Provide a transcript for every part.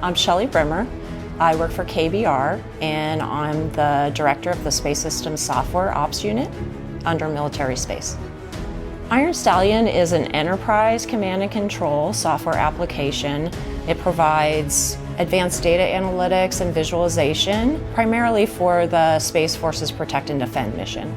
I'm Shelley Brimmer. I work for KBR and I'm the director of the Space Systems Software Ops Unit under Military Space. Iron Stallion is an enterprise command and control software application. It provides advanced data analytics and visualization, primarily for the Space Force's Protect and Defend mission.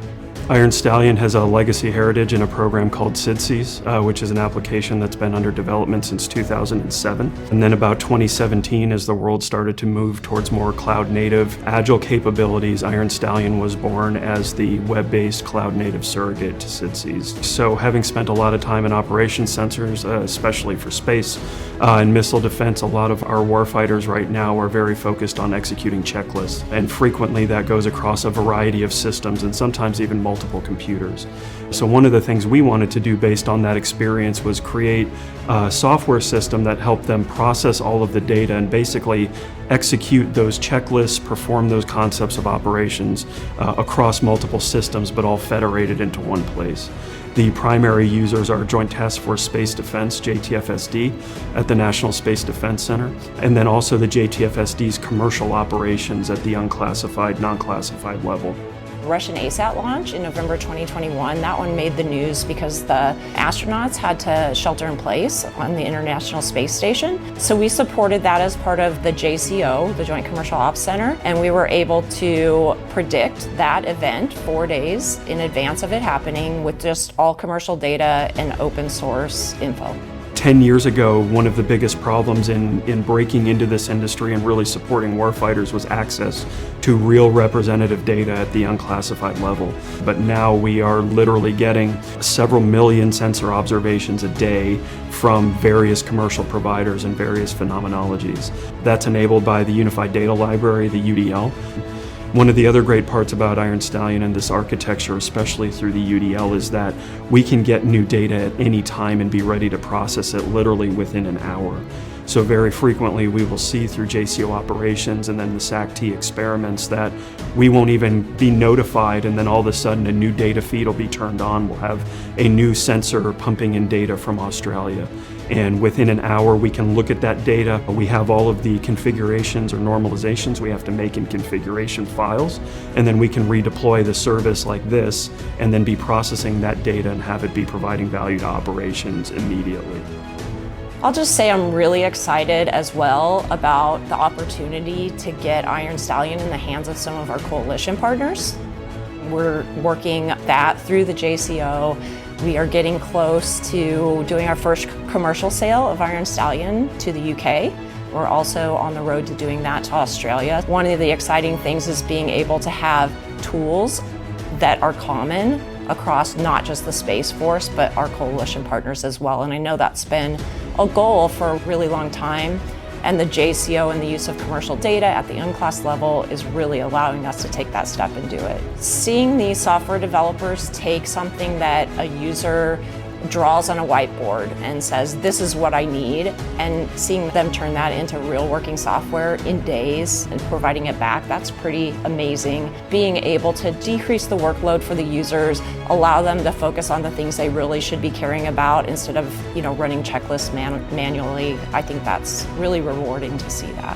Iron Stallion has a legacy heritage in a program called SDCCS, which is an application that's been under development since 2007. And then about 2017, as the world started to move towards more cloud-native, agile capabilities, Iron Stallion was born as the web-based cloud-native surrogate to SDCCS. So having spent a lot of time in operations sensors, especially for space and missile defense, a lot of our warfighters right now are very focused on executing checklists. And frequently that goes across a variety of systems and sometimes even multiple computers. So one of the things we wanted to do based on that experience was create a software system that helped them process all of the data and basically execute those checklists, perform those concepts of operations across multiple systems, but all federated into one place. The primary users are Joint Task Force Space Defense, JTF-SD, at the National Space Defense Center, and then also the JTF-SD's commercial operations at the unclassified, non-classified level. Russian ASAT launch in November 2021, that one made the news because the astronauts had to shelter in place on the International Space Station. So we supported that as part of the JCO, the Joint Commercial Ops Center, and we were able to predict that event 4 days in advance of it happening with just all commercial data and open source info. 10 years ago, one of the biggest problems in breaking into this industry and really supporting warfighters was access to real representative data at the unclassified level. But now we are literally getting several million sensor observations a day from various commercial providers and various phenomenologies. That's enabled by the Unified Data Library, the UDL. One of the other great parts about Iron Stallion and this architecture, especially through the UDL, is that we can get new data at any time and be ready to process it literally within an hour. So very frequently we will see through JCO operations and then the SAC-T experiments that we won't even be notified, and then all of a sudden a new data feed will be turned on. We'll have a new sensor pumping in data from Australia. And within an hour we can look at that data. We have all of the configurations or normalizations we have to make in configuration files, and then we can redeploy the service like this and then be processing that data and have it be providing value to operations immediately. I'll just say I'm really excited as well about the opportunity to get Iron Stallion in the hands of some of our coalition partners. We're working that through the JCO. We are getting close to doing our first commercial sale of Iron Stallion to the UK. We're also on the road to doing that to Australia. One of the exciting things is being able to have tools that are common across not just the Space Force, but our coalition partners as well. And I know that's been a goal for a really long time. And the JCO and the use of commercial data at the unclass level is really allowing us to take that step and do it. Seeing these software developers take something that a user draws on a whiteboard and says, this is what I need, and seeing them turn that into real working software in days and providing it back, that's pretty amazing. Being able to decrease the workload for the users, allow them to focus on the things they really should be caring about instead of running checklists manually, I think that's really rewarding to see that.